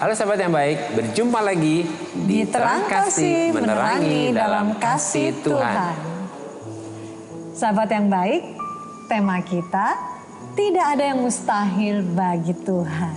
Halo sahabat yang baik, berjumpa lagi di Terang Kasih Menerangi dalam Kasih Tuhan. Sahabat yang baik, tema kita tidak ada yang mustahil bagi Tuhan.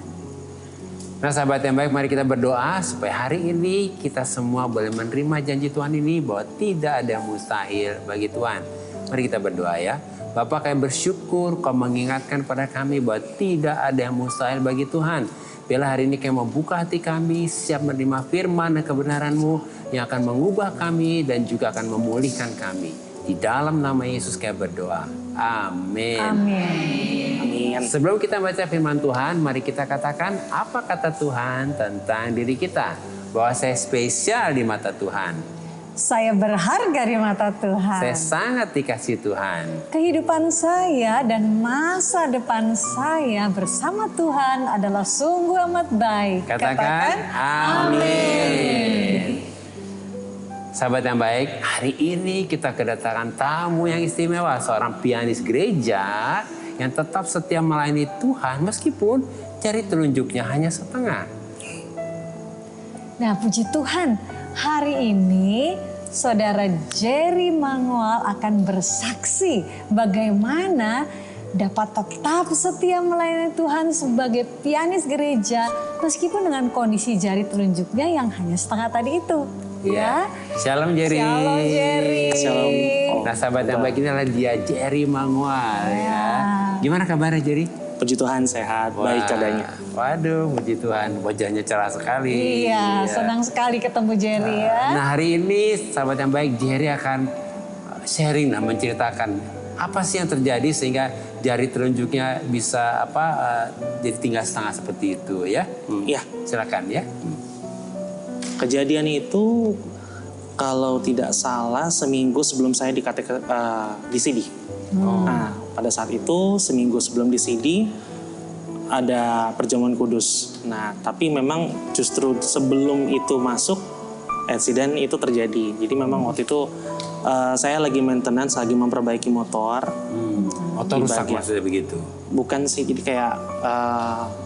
Nah sahabat yang baik, mari kita berdoa supaya hari ini kita semua boleh menerima janji Tuhan ini bahwa tidak ada yang mustahil bagi Tuhan. Mari kita berdoa ya. Bapak, kami bersyukur Kau mengingatkan pada kami bahwa tidak ada yang mustahil bagi Tuhan. Biarlah hari ini kami membuka hati kami, siap menerima firman dan kebenaran-Mu yang akan mengubah kami dan juga akan memulihkan kami. Di dalam nama Yesus kami berdoa. Amin. Amin. Sebelum kita baca firman Tuhan, mari kita katakan apa kata Tuhan tentang diri kita. Bahwa saya spesial di mata Tuhan. Saya berharga di mata Tuhan. Saya sangat dikasih Tuhan. Kehidupan saya dan masa depan saya bersama Tuhan adalah sungguh amat baik. Katakan amin. Sahabat yang baik, hari ini kita kedatangan tamu yang istimewa. Seorang pianis gereja yang tetap setia melayani Tuhan meskipun jari telunjuknya hanya setengah. Nah, puji Tuhan, hari ini Saudara Jerry Mangual akan bersaksi bagaimana dapat tetap setia melayani Tuhan sebagai pianis gereja meskipun dengan kondisi jari telunjuknya yang hanya setengah tadi itu. Ya. Shalom Jerry. Shalom Jerry. Shalom. Nah sahabat yang baik, inilah dia Jerry Mangual ya. Gimana kabarnya Jerry? Puji Tuhan, sehat, baik keadaannya. Waduh, puji Tuhan, wajahnya cerah sekali. Iya, senang sekali ketemu Jerry ya. Nah hari ini sahabat yang baik, Jerry akan sharing dan menceritakan apa sih yang terjadi sehingga jari telunjuknya bisa jadi tinggal setengah seperti itu ya. Iya. Silakan ya. Kejadian itu kalau tidak salah seminggu sebelum saya di CD. Nah, pada saat itu seminggu sebelum di CD ada perjamuan kudus. Nah, tapi memang justru sebelum itu masuk insiden itu terjadi. Jadi memang waktu itu saya lagi maintenance, lagi memperbaiki motor. Motor rusak maksudnya begitu? Bukan sih, jadi kayak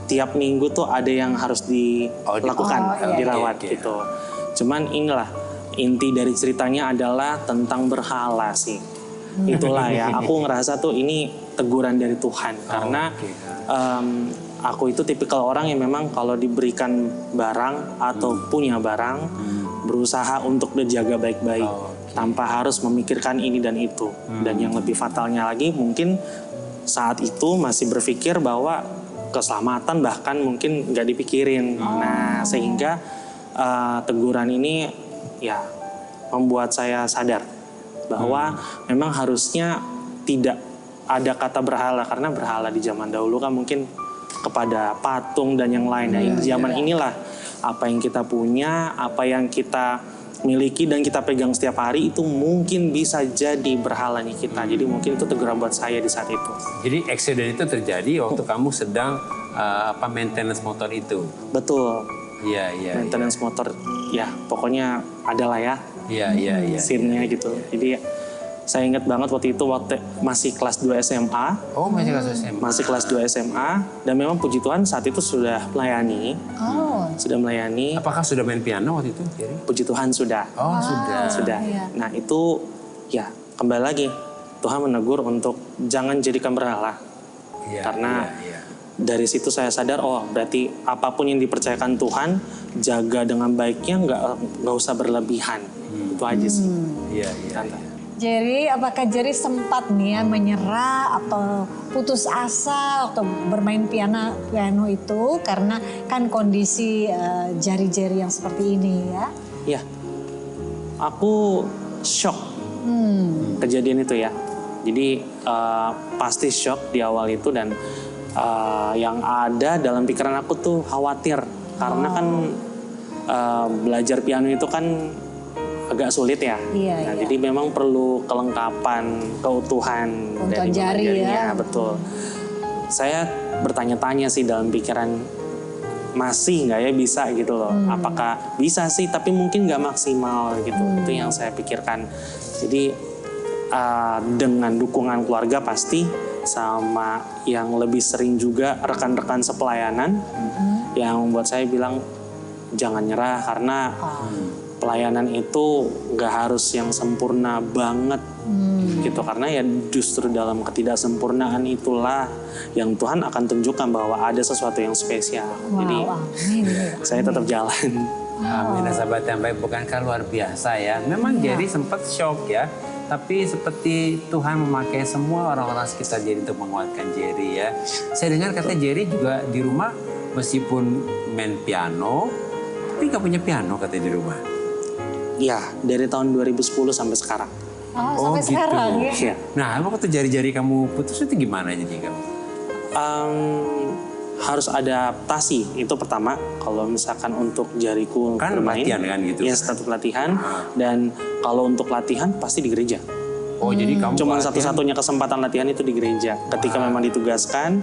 tiap minggu tuh ada yang harus dilakukan, dirawat gitu. Cuman inilah inti dari ceritanya adalah tentang berhala sih. Itulah ya, aku ngerasa tuh ini teguran dari Tuhan. Karena aku itu tipikal orang yang memang kalau diberikan barang atau punya barang, berusaha untuk dijaga baik-baik. Tanpa harus memikirkan ini dan itu. Dan yang lebih fatalnya lagi mungkin saat itu masih berpikir bahwa keselamatan bahkan mungkin nggak dipikirin. Nah sehingga teguran ini ya membuat saya sadar bahwa memang harusnya tidak ada kata berhala, karena berhala di zaman dahulu kan mungkin kepada patung dan yang lain. Nah, di zaman inilah apa yang kita punya, apa yang kita miliki dan kita pegang setiap hari itu mungkin bisa jadi berhalanya kita. Jadi mungkin itu teguran buat saya di saat itu. Jadi accident itu terjadi waktu kamu sedang maintenance motor itu? Betul. Iya. Maintenance motor, ya pokoknya adalah ya. Iya. Scene-nya gitu. Jadi saya ingat banget waktu itu masih kelas 2 SMA. Oh, masih kelas SMA. Masih kelas 2 SMA dan memang puji Tuhan saat itu sudah melayani. Sudah melayani. Apakah sudah main piano waktu itu, Jerry? Puji Tuhan sudah. Oh, sudah. Iya. Nah, itu ya kembali lagi Tuhan menegur untuk jangan jadikan berhala. Iya, Karena iya. dari situ saya sadar, oh berarti apapun yang dipercayakan Tuhan, jaga dengan baiknya, nggak usah berlebihan. Itu aja sih. Iya. Tante. Jerry, apakah Jerry sempat nih ya menyerah atau putus asa waktu bermain piano itu karena kan kondisi jari-jari yang seperti ini ya? Ya, aku shock kejadian itu ya. Jadi pasti shock di awal itu dan yang ada dalam pikiran aku tuh khawatir karena kan belajar piano itu kan agak sulit ya. Iya. Jadi memang perlu kelengkapan, keutuhan dari jari jarinya, ya. betul. Saya bertanya-tanya sih dalam pikiran masih nggak ya bisa gitu loh. Apakah bisa sih tapi mungkin nggak maksimal gitu. Itu yang saya pikirkan. Jadi dengan dukungan keluarga pasti sama yang lebih sering juga rekan-rekan sepelayanan yang membuat saya bilang jangan nyerah karena pelayanan itu nggak harus yang sempurna banget gitu, karena ya justru dalam ketidaksempurnaan itulah yang Tuhan akan tunjukkan bahwa ada sesuatu yang spesial. Jadi saya tetap jalan. Amin, sahabat yang baik, bukankah luar biasa ya? Memang Jerry sempat shock ya, tapi seperti Tuhan memakai semua orang-orang sekitar Jerry untuk menguatkan Jerry ya. Saya dengar kata Jerry juga di rumah meskipun main piano, tapi nggak punya piano katanya di rumah. Ya, dari tahun 2010 sampai sekarang. Sampai sekarang ya? Ya. Nah, waktu jari-jari kamu putus itu gimana jadi kamu? Harus adaptasi, itu pertama. Kalau misalkan untuk jariku Kan bermain, latihan kan gitu? ya tetap latihan. Dan kalau untuk latihan pasti di gereja. Oh, jadi kamu Cuman latihan- satu-satunya kesempatan latihan itu di gereja. Ketika memang ditugaskan,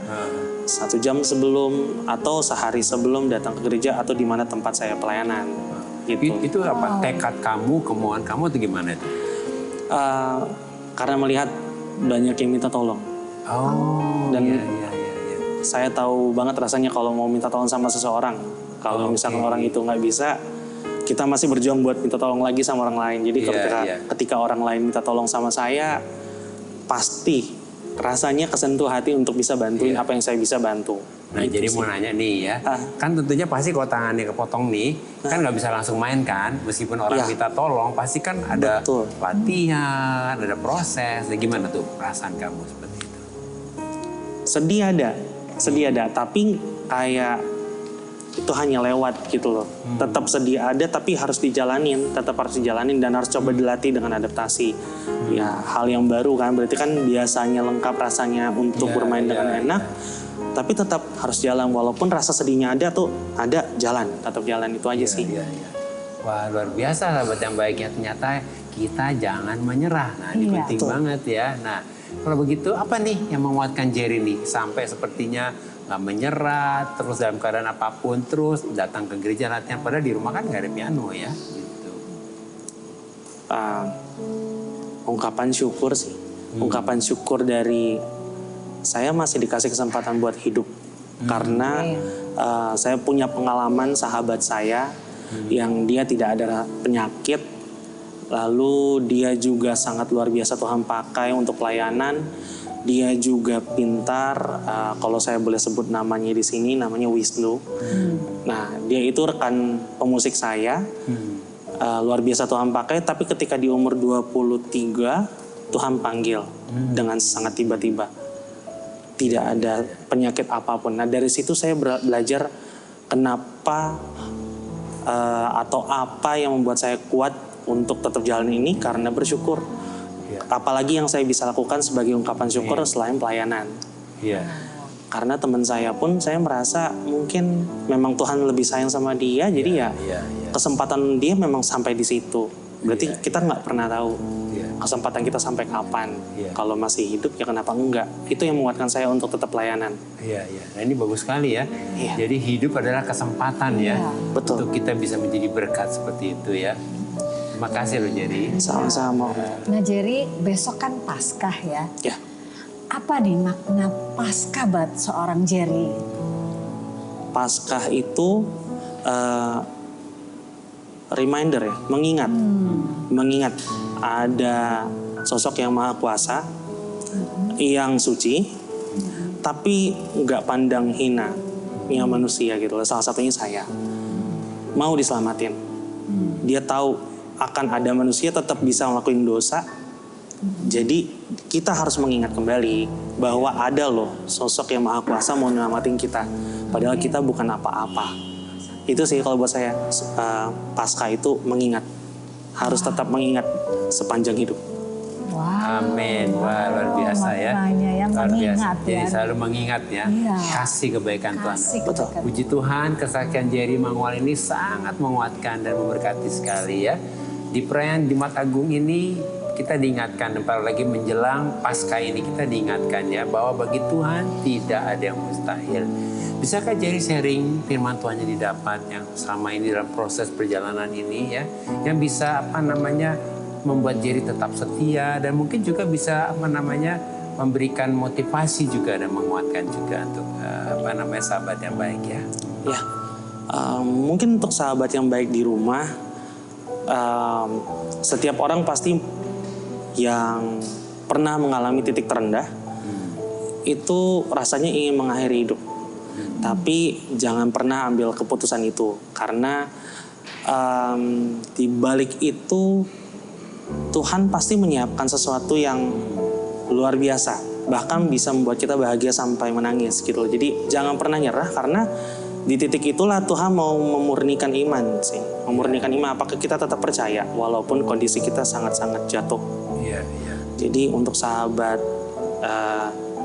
1 jam sebelum atau sehari sebelum datang ke gereja atau di mana tempat saya pelayanan. Gitu. Itu apa tekad kamu, kemauan kamu atau gimana itu? Karena melihat banyak yang minta tolong. Oh, Dan iya. saya tahu banget rasanya kalau mau minta tolong sama seseorang. Kalau misalkan orang itu nggak bisa, kita masih berjuang buat minta tolong lagi sama orang lain. Jadi ketika orang lain minta tolong sama saya, pasti rasanya kesentuh hati untuk bisa bantuin apa yang saya bisa bantu. Nah, Gitu jadi sih. mau nanya nih ya, kan tentunya pasti kalau tangannya kepotong nih, kan nggak bisa langsung main kan, meskipun orang minta tolong, pasti kan ada Betul. latihan, ada proses. Nah, gimana tuh perasaan kamu seperti itu? Sedih ada, tapi kayak itu hanya lewat gitu loh. Tetap sedih ada, tapi harus dijalanin, dan harus coba dilatih dengan adaptasi. Ya, hal yang baru kan, berarti kan biasanya lengkap rasanya untuk bermain dengan enak. Tapi tetap harus jalan, walaupun rasa sedihnya ada tuh, tetap jalan itu aja sih. Iya. Wah, luar biasa sahabat yang baiknya, ternyata kita jangan menyerah. Nah, ini penting banget ya. Nah, kalau begitu apa nih yang menguatkan Jerry nih sampai sepertinya nggak menyerah, terus dalam keadaan apapun, terus datang ke gereja latihan, padahal di rumah kan nggak ada piano ya, gitu. Ungkapan syukur sih, ungkapan syukur dari saya masih dikasih kesempatan buat hidup. Karena saya punya pengalaman sahabat saya yang dia tidak ada penyakit, lalu dia juga sangat luar biasa Tuhan pakai untuk pelayanan. Dia juga pintar, kalau saya boleh sebut namanya di sini, namanya Wisnu. Nah, dia itu rekan pemusik saya, luar biasa Tuhan pakai. Tapi ketika di umur 23, Tuhan panggil dengan sangat tiba-tiba. Tidak ada penyakit apapun. Nah, dari situ saya belajar kenapa atau apa yang membuat saya kuat untuk tetap jalan ini, karena bersyukur. Apalagi yang saya bisa lakukan sebagai ungkapan syukur selain pelayanan. Karena teman saya pun saya merasa mungkin memang Tuhan lebih sayang sama dia, jadi kesempatan dia memang sampai di situ. Berarti kita nggak pernah tahu kesempatan kita sampai kapan. Kalau masih hidup ya kenapa enggak? Itu yang menguatkan saya untuk tetap pelayanan. Nah, ini bagus sekali ya. Jadi hidup adalah kesempatan ya. Betul. Untuk kita bisa menjadi berkat seperti itu ya. Terima kasih loh Jerry. Sama-sama. Nah Jerry, besok kan Paskah ya. Ya. Apa nih makna Paskah buat seorang Jerry? Paskah itu reminder ya, mengingat ada sosok yang maha kuasa, yang suci, tapi nggak pandang hina yang manusia gitu. Salah satunya saya mau diselamatin. Dia tahu akan ada manusia tetap bisa ngelakuin dosa. Jadi kita harus mengingat kembali bahwa ada loh sosok yang maha kuasa mau nyelamatin kita. Padahal kita bukan apa-apa. Itu sih kalau buat saya Paskah itu mengingat. Harus tetap mengingat sepanjang hidup. Amin. Wah, luar biasa ya. Maknanya yang Luar mengingat biasa. Jadi ya. selalu mengingat ya. Kasih kebaikan Tuhan. Betul. Puji Tuhan, kesaksian Jerry Mangual ini sangat menguatkan dan memberkati sekali ya. Di perayaan Jumat Agung ini kita diingatkan, apalagi menjelang Paskah ini kita diingatkan ya bahwa bagi Tuhan tidak ada yang mustahil. Bisakah Jerry sharing firman Tuhan yang didapat yang selama ini dalam proses perjalanan ini ya, yang bisa membuat Jerry tetap setia dan mungkin juga bisa memberikan motivasi juga dan menguatkan juga untuk sahabat yang baik ya. Ya, Mungkin untuk sahabat yang baik di rumah, setiap orang pasti yang pernah mengalami titik terendah itu rasanya ingin mengakhiri hidup. Tapi jangan pernah ambil keputusan itu, karena di balik itu Tuhan pasti menyiapkan sesuatu yang luar biasa, bahkan bisa membuat kita bahagia sampai menangis gitu. Jadi jangan pernah nyerah, karena di titik itulah Tuhan mau memurnikan iman sih. Memurnikan iman, apakah kita tetap percaya walaupun kondisi kita sangat-sangat jatuh. Iya, iya. Jadi untuk sahabat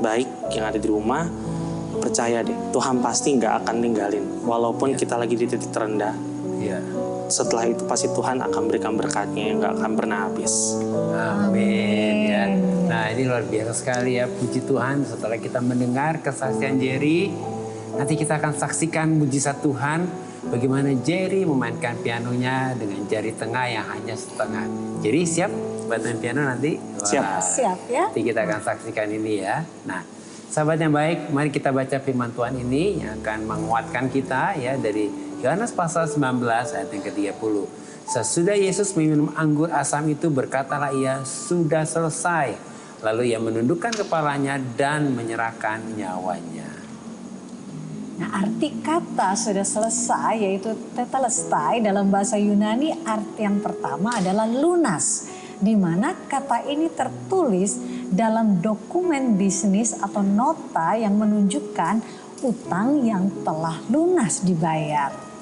baik yang ada di rumah, percaya deh, Tuhan pasti nggak akan ninggalin walaupun kita lagi di titik terendah. Iya. Setelah itu pasti Tuhan akan berikan berkatnya yang nggak akan pernah habis. Amin ya. Nah, ini luar biasa sekali ya, puji Tuhan. Setelah kita mendengar kesaksian Jerry, nanti kita akan saksikan mujizat Tuhan, bagaimana Jerry memainkan pianonya dengan jari tengah yang hanya setengah. Jerry siap buat main piano nanti? Siap. Wah, Siap ya. nanti kita akan saksikan ini ya. Nah, sahabat yang baik, mari kita baca firman Tuhan ini yang akan menguatkan kita ya, dari Yohanes pasal 19 ayat yang ke-30. Sesudah Yesus meminum anggur asam itu, berkatalah ia, sudah selesai. Lalu ia menundukkan kepalanya dan menyerahkan nyawanya. Nah, arti kata sudah selesai yaitu tetelestai dalam bahasa Yunani, arti yang pertama adalah lunas, di mana kata ini tertulis dalam dokumen bisnis atau nota yang menunjukkan utang yang telah lunas dibayar.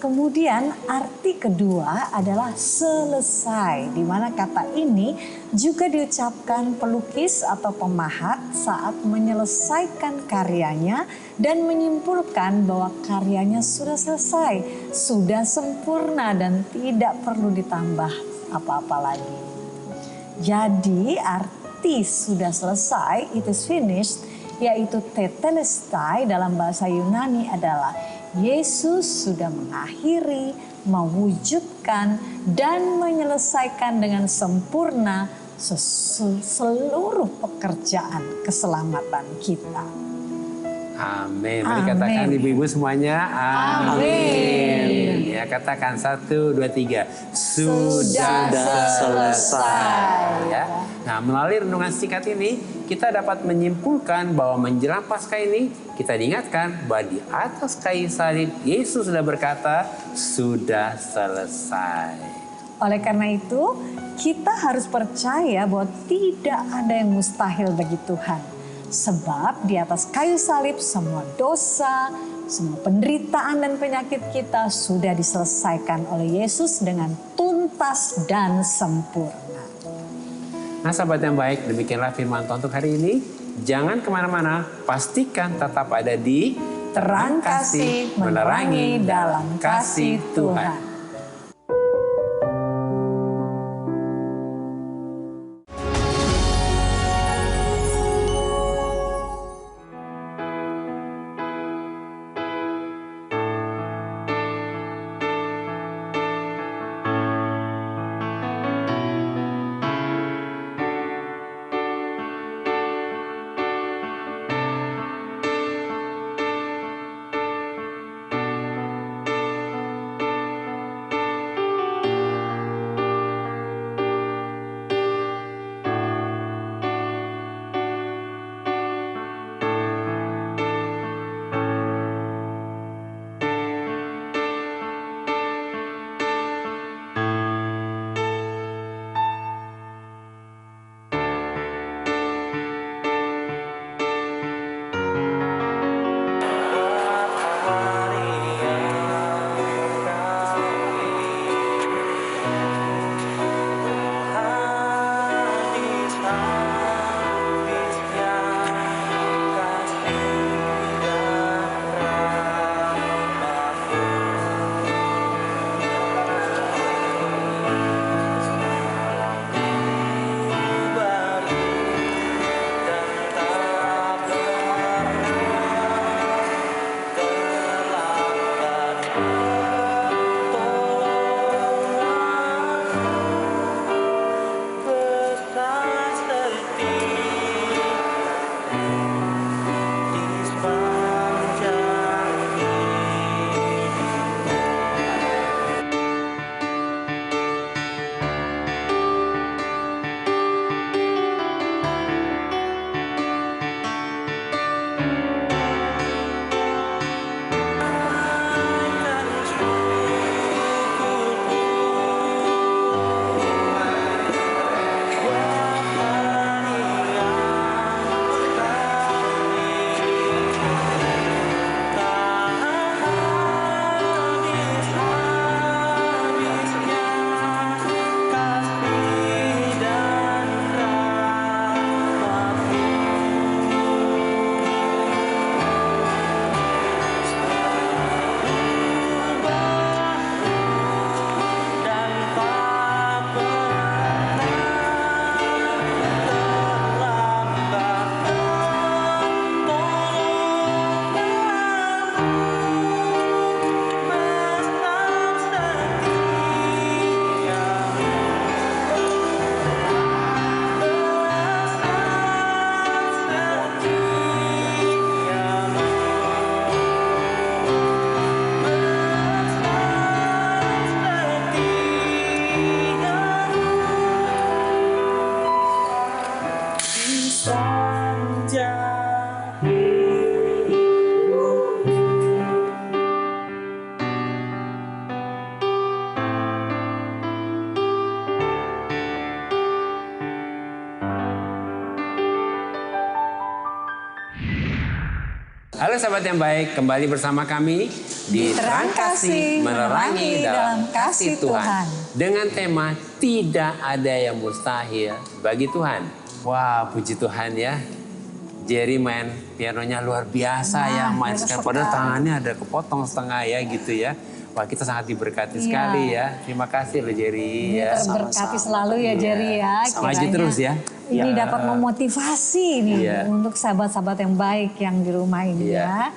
Kemudian arti kedua adalah selesai, di mana kata ini juga diucapkan pelukis atau pemahat saat menyelesaikan karyanya dan menyimpulkan bahwa karyanya sudah selesai, sudah sempurna dan tidak perlu ditambah apa-apa lagi. Jadi arti sudah selesai, it is finished, yaitu tetelestai dalam bahasa Yunani adalah Yesus sudah mengakhiri, mewujudkan, dan menyelesaikan dengan sempurna seluruh pekerjaan keselamatan kita. Amin. Mari katakan ibu-ibu semuanya. Amin. Ya, katakan 1, 2, 3. Sudah selesai. Ya. Nah, melalui renungan singkat ini, kita dapat menyimpulkan bahwa menjelang Paskah ini, kita diingatkan bahwa di atas kayu salib, Yesus sudah berkata, sudah selesai. Oleh karena itu, kita harus percaya bahwa tidak ada yang mustahil bagi Tuhan. Sebab di atas kayu salib semua dosa, semua penderitaan dan penyakit kita sudah diselesaikan oleh Yesus dengan tuntas dan sempurna. Nah, sahabat yang baik, demikianlah firman Tuhan untuk hari ini. Jangan kemana-mana, pastikan tetap ada di Terang kasih menerangi dalam kasih Tuhan. saja. Halo sahabat yang baik, kembali bersama kami di Terang Kasih Menerangi dalam Kasih Tuhan. Dengan tema tidak ada yang mustahil bagi Tuhan. Wah, puji Tuhan ya. Jerry main pianonya luar biasa ya, main sekali. Padahal tangannya ada kepotong setengah ya gitu ya. Wah, kita sangat diberkati sekali ya. Terima kasih loh Jerry ya. Terberkati selalu ya Jerry ya. Maju terus ya. Ini dapat memotivasi nih untuk sahabat-sahabat yang baik yang di rumah ini ya.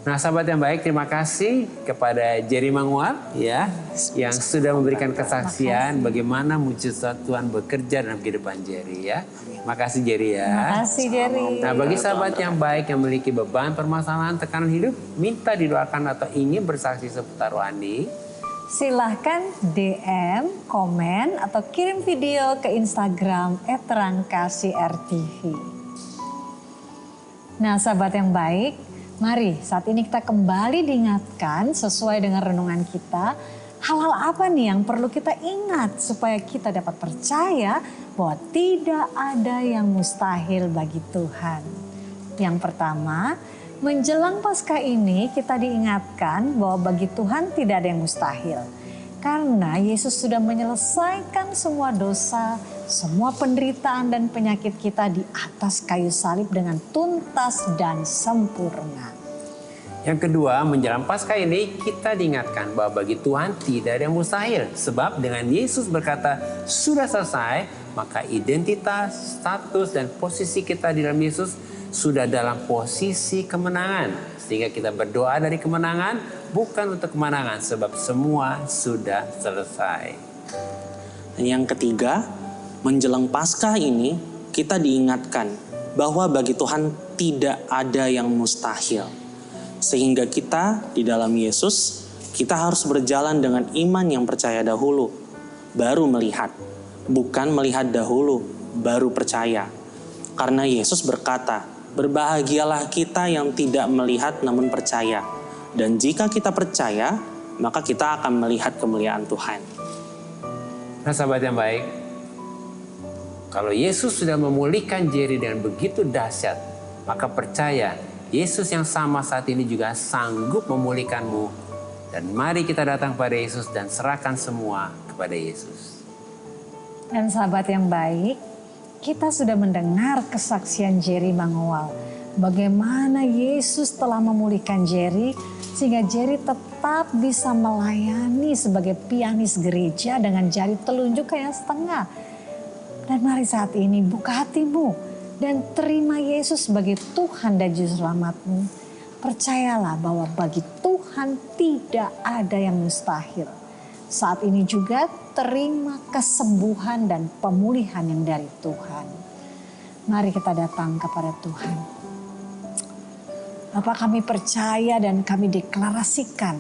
Nah sahabat yang baik, terima kasih kepada Jerry Mangual ya yang sudah memberikan kesaksian bagaimana mujizat Tuhan bekerja dalam kehidupan Jerry ya. Makasih Jerry ya. Makasih Jerry. Nah bagi sahabat yang baik yang memiliki beban, permasalahan, tekanan hidup, minta didoakan atau ingin bersaksi seputar rohani, silahkan DM, komen, atau kirim video ke Instagram @terangkasih_rtv. Nah sahabat yang baik, mari saat ini kita kembali diingatkan sesuai dengan renungan kita. Hal-hal apa nih yang perlu kita ingat supaya kita dapat percaya bahwa tidak ada yang mustahil bagi Tuhan. Yang pertama, menjelang Paskah ini kita diingatkan bahwa bagi Tuhan tidak ada yang mustahil. Karena Yesus sudah menyelesaikan semua dosa, semua penderitaan dan penyakit kita di atas kayu salib dengan tuntas dan sempurna. Yang kedua, menjelang Paskah ini kita diingatkan bahwa bagi Tuhan tidak ada yang mustahil. Sebab dengan Yesus berkata sudah selesai, maka identitas, status, dan posisi kita di dalam Yesus sudah dalam posisi kemenangan. Sehingga kita berdoa dari kemenangan, bukan untuk kemenangan. Sebab semua sudah selesai. Dan yang ketiga, menjelang Paskah ini kita diingatkan bahwa bagi Tuhan tidak ada yang mustahil. Sehingga kita di dalam Yesus, kita harus berjalan dengan iman yang percaya dahulu, baru melihat. Bukan melihat dahulu, baru percaya. Karena Yesus berkata, berbahagialah kita yang tidak melihat namun percaya. Dan jika kita percaya, maka kita akan melihat kemuliaan Tuhan. Nah sahabat yang baik, kalau Yesus sudah memulihkan Jerry dengan begitu dahsyat, maka percaya Yesus yang sama saat ini juga sanggup memulihkanmu. Dan mari kita datang pada Yesus dan serahkan semua kepada Yesus. Dan sahabat yang baik, kita sudah mendengar kesaksian Jerry Mangual. Bagaimana Yesus telah memulihkan Jerry sehingga Jerry tetap bisa melayani sebagai pianis gereja dengan jari telunjuk yang setengah. Dan mari saat ini buka hatimu dan terima Yesus sebagai Tuhan dan Juru Selamatmu. Percayalah bahwa bagi Tuhan tidak ada yang mustahil. Saat ini juga terima kesembuhan dan pemulihan yang dari Tuhan. Mari kita datang kepada Tuhan. Bapa, kami percaya dan kami deklarasikan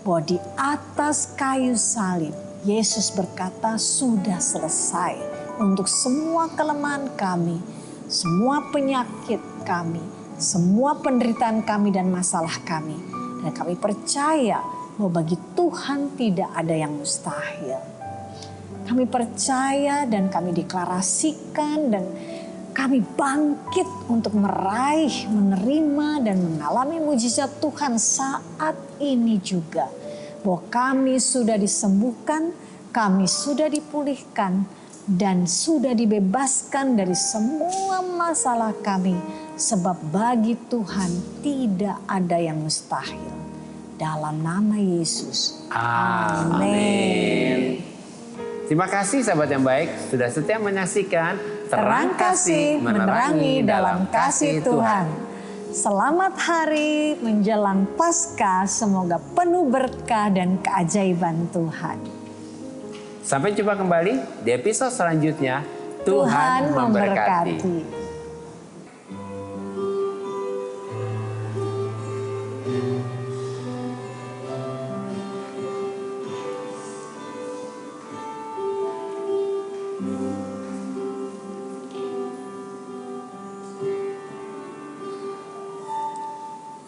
bahwa di atas kayu salib Yesus berkata sudah selesai untuk semua kelemahan kami, semua penyakit kami, semua penderitaan kami dan masalah kami. Dan kami percaya bahwa bagi Tuhan tidak ada yang mustahil. Kami percaya dan kami deklarasikan dan kami bangkit untuk meraih, menerima dan mengalami mujizat Tuhan saat ini juga. Bahwa kami sudah disembuhkan, kami sudah dipulihkan, dan sudah dibebaskan dari semua masalah kami. Sebab bagi Tuhan tidak ada yang mustahil. Dalam nama Yesus. Amin. Terima kasih sahabat yang baik sudah setia menyaksikan Terang Kasih Menerangi dalam Kasih Tuhan. Selamat hari menjelang Paskah, semoga penuh berkah dan keajaiban Tuhan. Sampai jumpa kembali di episode selanjutnya. Tuhan memberkati.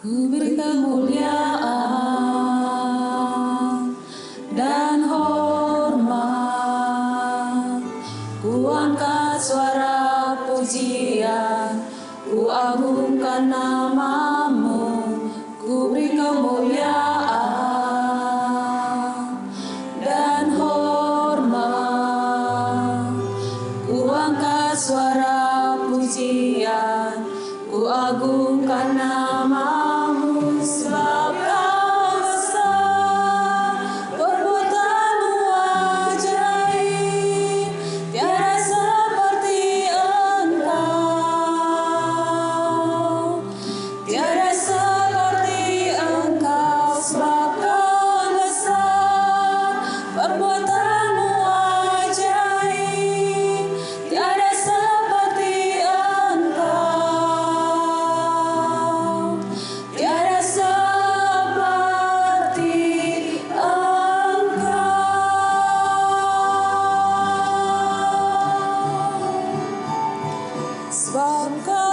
Ku beri kemuliaan dan hormat. Ku angkat suara pujian, ku agungkan namamu. Ku beri kemuliaan dan hormat. Ku angkat suara pujian, ku agungkan namamu. Sebab kau besar, perbuatanmu ajaib, tiada seperti engkau, tiada seperti engkau. Sebab kau besar, perbuatanmu ajaib, tiada seperti engkau, tiada seperti engkau. Sebab kau